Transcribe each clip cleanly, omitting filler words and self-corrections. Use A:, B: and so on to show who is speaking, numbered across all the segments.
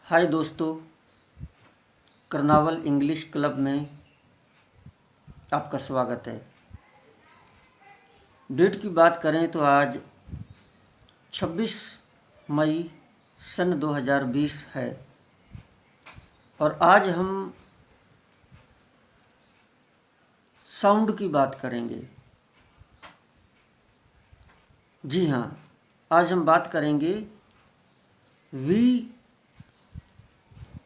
A: हाय दोस्तों, कर्नावल English club में आपका स्वागत है। डेट की बात करें तो आज 26 मई सन 2020 है और आज हम साउंड की बात करेंगे। जी हाँ, आज हम बात करेंगे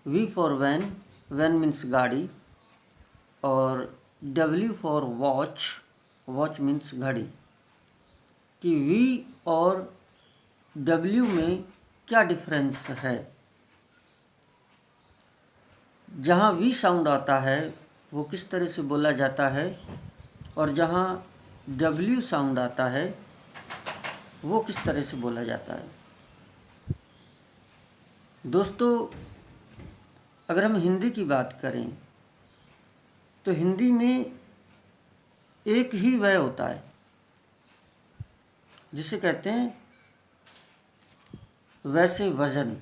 A: वी फॉर वैन मीन्स गाड़ी, और डब्ल्यू फॉर वॉच मीन्स घड़ी। कि वी और डब्ल्यू में क्या डिफरेंस है। जहाँ वी साउंड आता है वो किस तरह से बोला जाता है, और जहाँ डब्ल्यू साउंड आता है वो किस तरह से बोला जाता है। दोस्तों, अगर हम हिंदी की बात करें तो हिंदी में एक ही वय होता है जिसे कहते हैं वैसे वजन।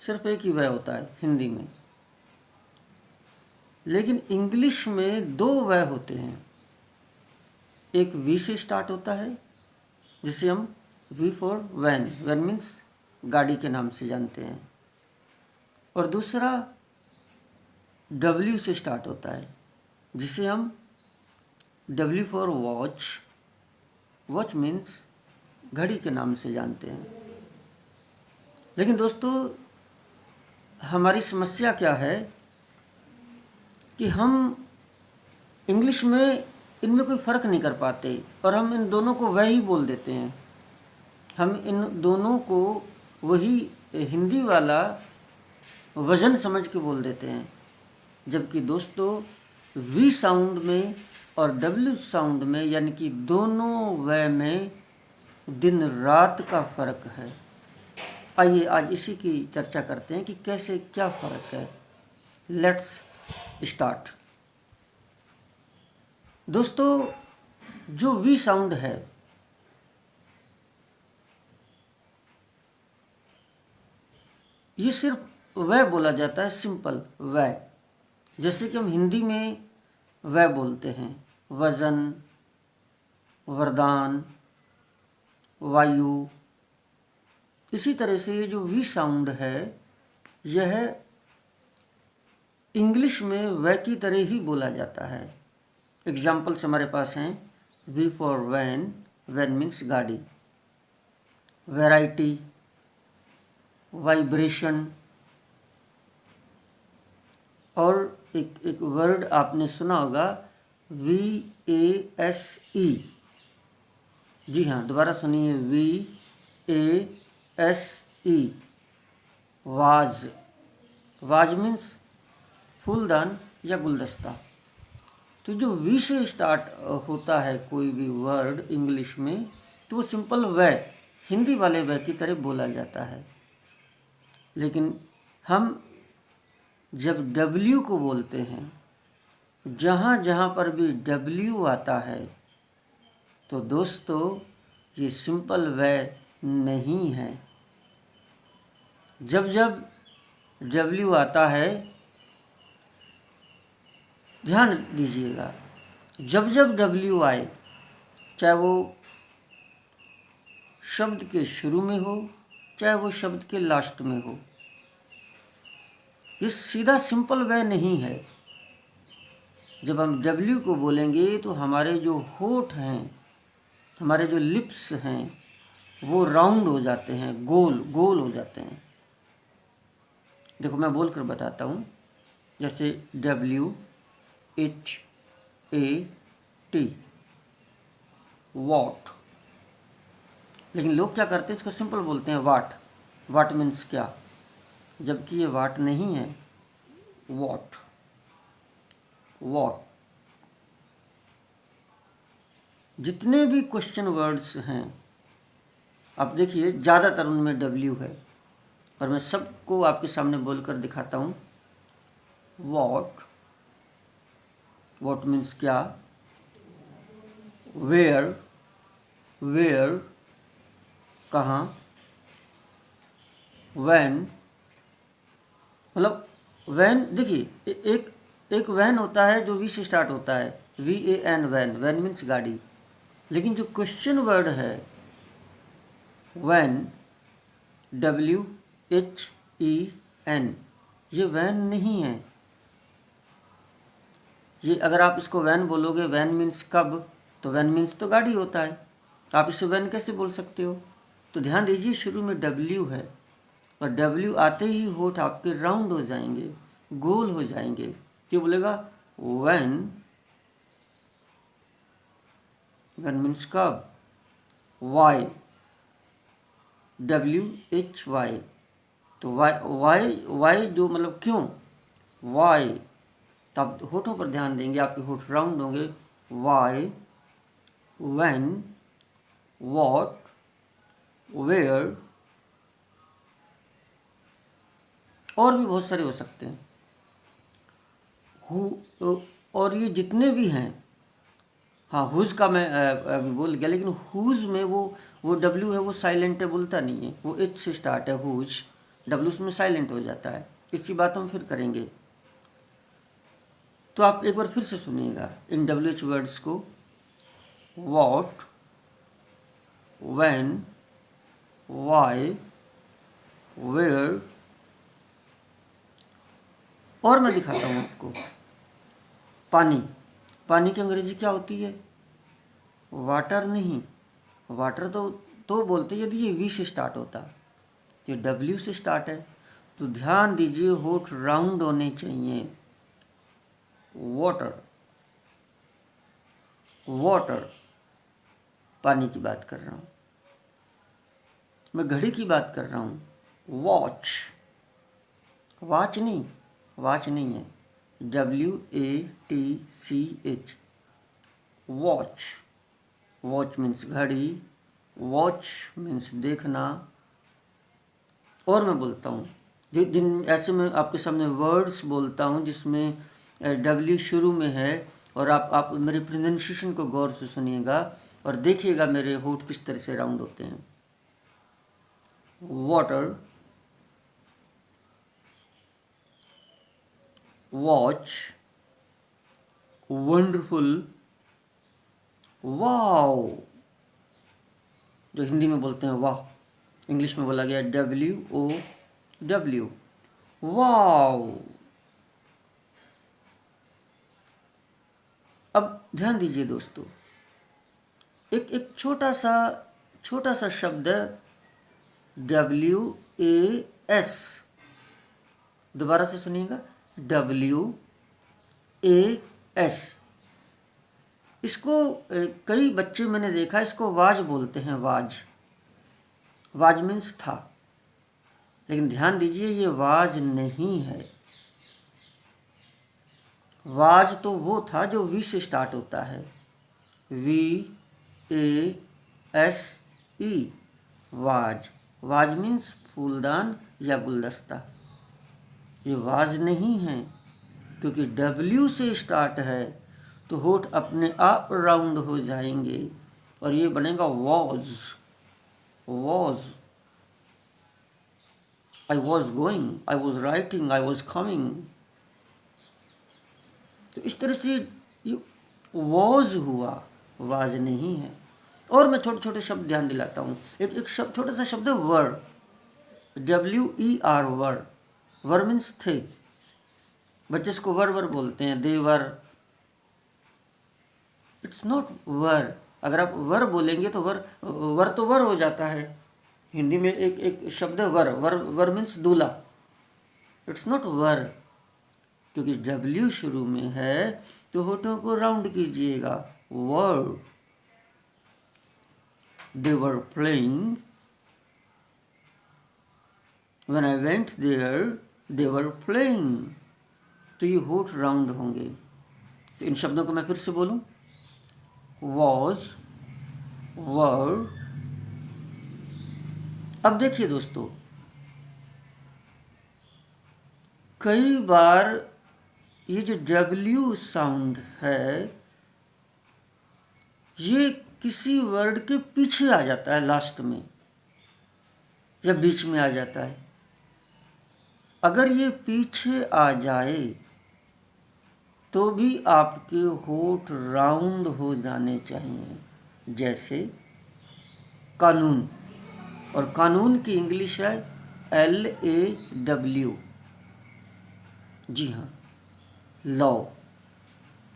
A: सिर्फ एक ही वय होता है हिंदी में, लेकिन इंग्लिश में दो वय होते हैं। एक वी से स्टार्ट होता है जिसे हम वी फॉर वैन मीन्स गाड़ी के नाम से जानते हैं, और दूसरा डब्ल्यू से स्टार्ट होता है जिसे हम डब्ल्यू फॉर वॉच मीन्स घड़ी के नाम से जानते हैं। लेकिन दोस्तों, हमारी समस्या क्या है कि हम इंग्लिश में इनमें कोई फ़र्क नहीं कर पाते और हम इन दोनों को वही बोल देते हैं। हम इन दोनों को वही हिंदी वाला वजन समझ के बोल देते हैं, जबकि दोस्तों वी साउंड में और डब्ल्यू साउंड में यानी कि दोनों वय में दिन रात का फ़र्क है। आइए आज इसी की चर्चा करते हैं कि कैसे क्या फ़र्क है। Let's start. दोस्तों, जो वी साउंड है ये सिर्फ वह बोला जाता है, सिंपल वह। जैसे कि हम हिंदी में वह बोलते हैं, वजन, वरदान, वायु। इसी तरह से ये जो वी साउंड है यह इंग्लिश में वह की तरह ही बोला जाता है। एग्जाम्पल्स हमारे पास हैं वी फॉर वैन मीन्स गाड़ी, वैरायटी, वाइब्रेशन, और एक वर्ड आपने सुना होगा VASE। जी हाँ, दोबारा सुनिए, VASE, वाज मीन्स फूलदान या गुलदस्ता। तो जो वी से स्टार्ट होता है कोई भी वर्ड इंग्लिश में तो वो सिंपल वह, हिंदी वाले वह की तरह बोला जाता है। लेकिन हम जब डब्ल्यू को बोलते हैं, जहाँ जहाँ पर भी डब्ल्यू आता है तो दोस्तों ये सिंपल वह नहीं है। जब जब डब्ल्यू आता है, ध्यान दीजिएगा, जब जब डब्ल्यू आए, चाहे वो शब्द के शुरू में हो चाहे वो शब्द के लास्ट में हो, ये सीधा सिंपल वह नहीं है। जब हम डब्ल्यू को बोलेंगे तो हमारे जो होठ हैं, हमारे जो लिप्स हैं वो राउंड हो जाते हैं, गोल गोल हो जाते हैं। देखो मैं बोल कर बताता हूँ, जैसे WHAT, वॉट। लेकिन लोग क्या करते हैं, इसको सिंपल बोलते हैं वाट मीन्स क्या, जबकि ये वाट नहीं है, वॉट। जितने भी क्वेश्चन वर्ड्स हैं आप देखिए, ज़्यादातर उनमें डब्ल्यू है, और मैं सबको आपके सामने बोलकर दिखाता हूँ। वॉट मीन्स क्या, वेयर कहाँ, वैन, मतलब वैन, देखिए एक वैन होता है जो वी से स्टार्ट होता है, VAN, वैन, वैन मीन्स गाड़ी। लेकिन जो क्वेश्चन वर्ड है वैन, WHEN, ये वैन नहीं है। ये अगर आप इसको वैन बोलोगे, वैन मीन्स कब, तो वैन मीन्स तो गाड़ी होता है, आप इसे वैन कैसे बोल सकते हो? तो ध्यान दीजिए, शुरू में W है और W आते ही होठ आपके राउंड हो जाएंगे, गोल हो जाएंगे। क्या बोलेगा? वैन, वैन मीन्स कब, वाई, WHY, तो वाई जो मतलब क्यों, वाई, तो आप होठों पर ध्यान देंगे, आपके होठ राउंड होंगे। वाई, व्हेन, व्हाट, वेयर, और भी बहुत सारे हो सकते हैं। हु, और ये जितने भी हैं, हाँ हुज का मैं अभी बोल गया, लेकिन हुज में वो W है, वो साइलेंट है, बोलता नहीं है, वो H से स्टार्ट है, हुज, W उसमें साइलेंट हो जाता है। इसकी बात हम फिर करेंगे। तो आप एक बार फिर से सुनिएगा इन WH वर्ड्स को, वॉट, व्हेन, वाई, वेयर, और मैं दिखाता हूँ आपको। पानी, पानी की अंग्रेजी क्या होती है? वाटर नहीं, वाटर तो बोलते यदि ये V से स्टार्ट होता, ये W से स्टार्ट है। तो ध्यान दीजिए, होठ राउंड होने चाहिए। वाटर, वाटर, पानी की बात कर रहा हूँ। मैं घड़ी की बात कर रहा हूँ, वॉच, वॉच नहीं, वॉच नहीं है, WATCH, वॉच, वॉच मीन्स घड़ी, वॉच मीन्स देखना। और मैं बोलता हूँ, जिन ऐसे मैं आपके सामने वर्ड्स बोलता हूँ जिसमें W शुरू में है, और आप मेरे प्रोनाउंसिएशन को गौर से सुनिएगा और देखिएगा मेरे होठ किस तरह से राउंड होते हैं। वाटर, वॉच, वंडरफुल, वाओ, जो हिंदी में बोलते हैं वाह, इंग्लिश में बोला गया WOW, वाओ। अब ध्यान दीजिए दोस्तों, एक छोटा सा शब्द WAS, दोबारा से सुनिएगा, WAS। इसको कई बच्चे मैंने देखा इसको वाज बोलते हैं, वाज, वाज मीन्स था, लेकिन ध्यान दीजिए ये वाज नहीं है। वाज तो वो था जो V से स्टार्ट होता है, VASE, वाज, वाज मीन्स फूलदान या गुलदस्ता। ये वाज नहीं है, क्योंकि W से स्टार्ट है तो होठ अपने आप राउंड हो जाएंगे और ये बनेगा was, was, I was going, I was writing, I was coming. तो इस तरह से ये वॉज हुआ, वाज नहीं है। और मैं छोटे छोटे शब्द ध्यान दिलाता हूँ। एक शब्द, छोटा सा शब्द है वर, WER, वर, वर मीन्स थे। बच्चे इसको वर बोलते हैं, देवर, इट्स नॉट वर। अगर आप वर बोलेंगे तो वर तो वर हो जाता है। हिंदी में एक शब्द है वर मीन्स दूल्हा, इट्स नॉट वर, क्योंकि W शुरू में है तो होठों को राउंड कीजिएगा, were. They were playing, when I went there they were playing, तो ये होठ राउंड होंगे। तो इन शब्दों को मैं फिर से बोलूं, वॉज, वर। अब देखिए दोस्तों, कई बार ये जो W साउंड है ये किसी वर्ड के पीछे आ जाता है, लास्ट में या बीच में आ जाता है। अगर ये पीछे आ जाए तो भी आपके होठ राउंड हो जाने चाहिए, जैसे कानून। और कानून की इंग्लिश है LAW, जी हाँ, लॉ।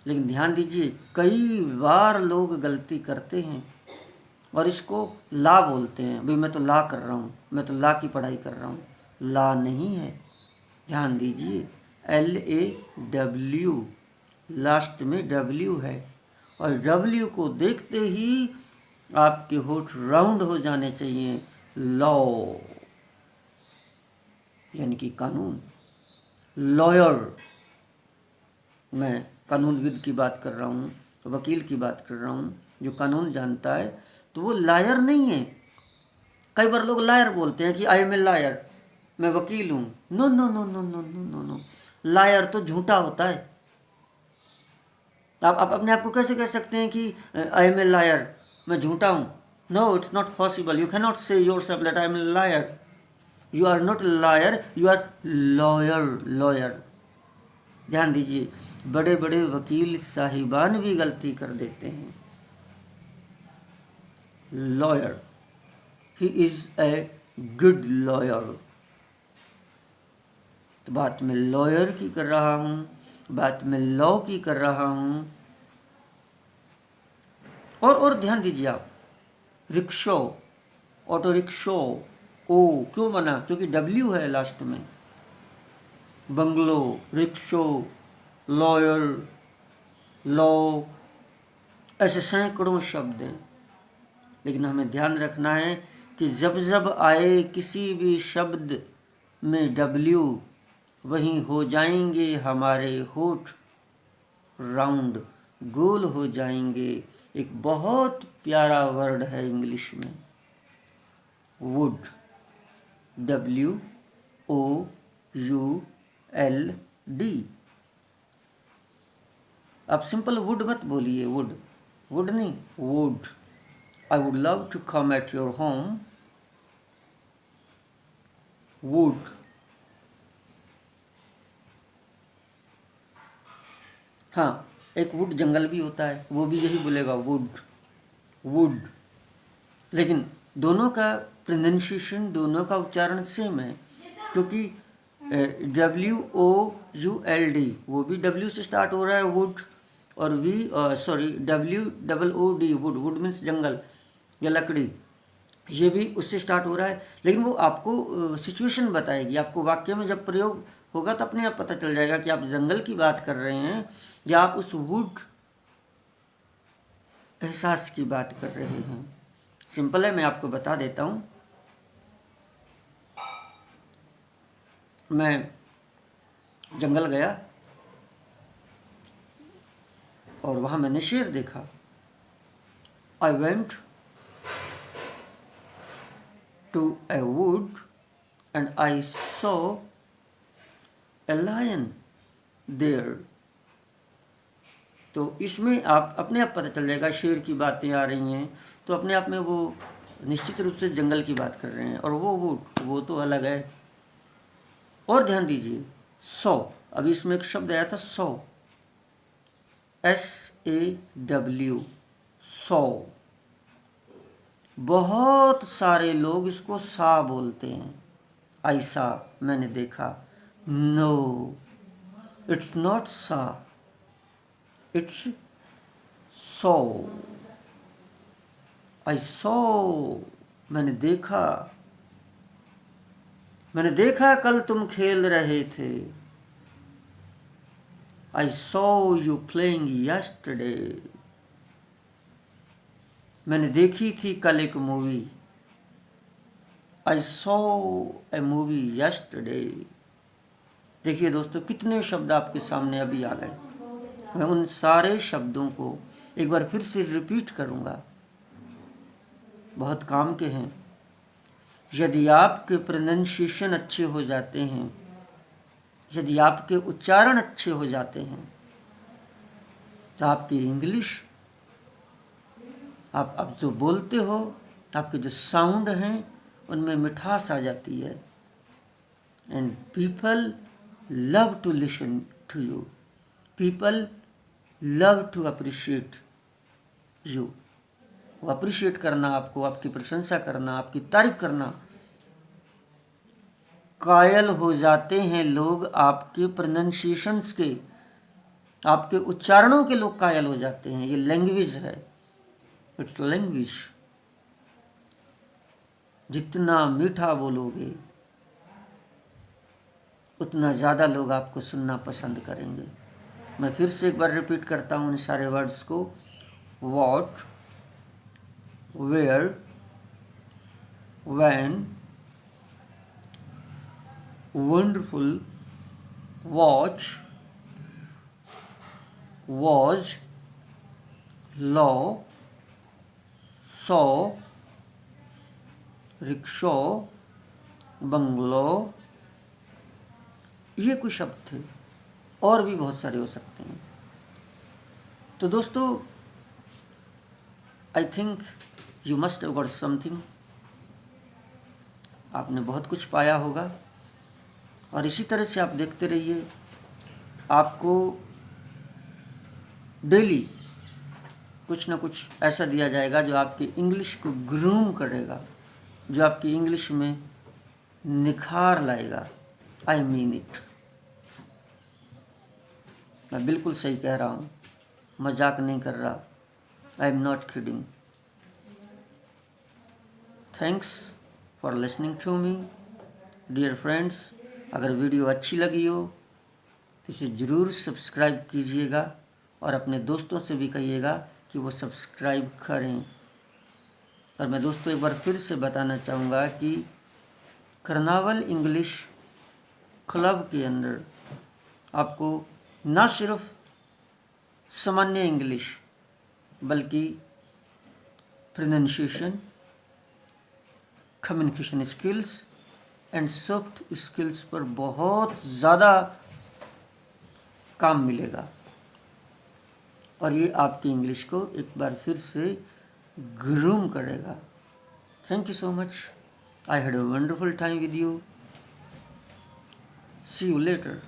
A: लेकिन ध्यान दीजिए, कई बार लोग गलती करते हैं और इसको ला बोलते हैं। भाई मैं तो ला कर रहा हूँ, मैं तो ला की पढ़ाई कर रहा हूँ। ला नहीं है, ध्यान दीजिए, LAW, लास्ट में W है। और W को देखते ही आपके होठ राउंड हो जाने चाहिए। लॉ यानी कि कानून। लॉयर, मैं कानूनविद की बात कर रहा हूँ, वकील की बात कर रहा हूँ, जो कानून जानता है, तो वो लायर नहीं है। कई बार लोग लायर बोलते हैं कि आई एम ए लायर, मैं वकील हूँ। No no no no no no no no, liar तो झूठा होता है। आप अपने आप को कैसे कह सकते हैं कि आई एम ए लायर, मैं झूठा हूँ? No, it's not possible. You can not say yourself that I am a liar. You are not liar, you are lawyer. Lawyer, ध्यान दीजिए, बड़े बड़े वकील साहिबान भी गलती कर देते हैं। Lawyer, he is a good lawyer. तो बात मैं लॉयर की कर रहा हूँ, बात मैं लॉ की कर रहा हूँ। और ध्यान दीजिए आप, रिक्शो, ऑटो रिक्शो, ओ क्यों बना? क्योंकि W है लास्ट में। बंगलो, रिक्शो, लॉयर, लॉ, ऐसे सैकड़ों शब्द हैं। लेकिन हमें ध्यान रखना है कि जब जब आए किसी भी शब्द में W, वहीं हो जाएंगे हमारे होठ राउंड, गोल हो जाएंगे। एक बहुत प्यारा वर्ड है इंग्लिश में, वुड, WOULD। आप सिंपल वुड मत बोलिए, वुड, वुड नहीं, would. I would love to come at your home, would. हाँ, एक वुड जंगल भी होता है, वो भी यही बोलेगा, वुड, वुड। लेकिन दोनों का प्रोनाउंसिएशन, दोनों का उच्चारण सेम है, क्योंकि WOULD, वो भी W से स्टार्ट हो रहा है, वुड। और WOOD, वुड, वुड मीन्स जंगल या लकड़ी, ये भी उससे स्टार्ट हो रहा है। लेकिन वो आपको सिचुएशन बताएगी, आपको वाक्य में जब प्रयोग होगा तो अपने आप पता चल जाएगा कि आप जंगल की बात कर रहे हैं या आप उस वुड एहसास की बात कर रहे हैं। सिंपल है, मैं आपको बता देता हूँ। मैं जंगल गया और वहाँ मैंने शेर देखा। I went to a wood and I saw a lion there. तो इसमें आप अपने आप पता चल जाएगा, शेर की बातें आ रही हैं तो अपने आप में वो निश्चित रूप से जंगल की बात कर रहे हैं, और वो वुड, वो तो अलग है। और ध्यान दीजिए, सौ, अभी इसमें एक शब्द आया था सौ, SAW, सौ। बहुत सारे लोग इसको सा बोलते हैं, ऐसा, मैंने देखा। नो, इट्स नॉट सा, इट्स सौ। आई सौ, मैंने देखा, मैंने देखा कल तुम खेल रहे थे। I saw you playing yesterday, मैंने देखी थी कल एक मूवी। आई सॉ ए मूवी यस्टरडे। देखिए दोस्तों, कितने शब्द आपके सामने अभी आ गए। मैं उन सारे शब्दों को एक बार फिर से रिपीट करूंगा, बहुत काम के हैं। यदि आपके प्रोनाउंसिएशन अच्छे हो जाते हैं, यदि आपके उच्चारण अच्छे हो जाते हैं, तो आपकी इंग्लिश, आप जो बोलते हो, आपके जो साउंड हैं उनमें मिठास आ जाती है। and people love to listen to you. People love to appreciate you. वो अप्रिशिएट करना आपको, आपकी प्रशंसा करना, आपकी तारीफ करना, कायल हो जाते हैं लोग आपके प्रोनाउंसिएशंस के, आपके उच्चारणों के लोग कायल हो जाते हैं। ये लैंग्वेज है, इट्स लैंग्वेज। जितना मीठा बोलोगे उतना ज़्यादा लोग आपको सुनना पसंद करेंगे। मैं फिर से एक बार रिपीट करता हूँ इन सारे वर्ड्स को। What, where, when, wonderful, watch, was, law, saw, rickshaw, bungalow, ये कुछ शब्द थे, और भी बहुत सारे हो सकते हैं। तो दोस्तों, I think you must have got something. आपने बहुत कुछ पाया होगा, और इसी तरह से आप देखते रहिए। आपको डेली कुछ ना कुछ ऐसा दिया जाएगा जो आपकी इंग्लिश को ग्रूम करेगा, जो आपकी इंग्लिश में निखार लाएगा। I mean it. मैं बिल्कुल सही कह रहा हूँ, मजाक नहीं कर रहा। I am not kidding. Thanks for listening to me dear friends. अगर वीडियो अच्छी लगी हो तो इसे ज़रूर सब्सक्राइब कीजिएगा, और अपने दोस्तों से भी कहिएगा कि वो सब्सक्राइब करें। और मैं दोस्तों एक बार फिर से बताना चाहूँगा कि कर्नावल इंग्लिश क्लब के अंदर आपको ना सिर्फ सामान्य इंग्लिश बल्कि pronunciation, communication skills and soft skills पर बहुत ज़्यादा काम मिलेगा, और ये आपकी इंग्लिश को एक बार फिर से ग्रूम करेगा। Thank you so much. I had a wonderful time with you. See you letter.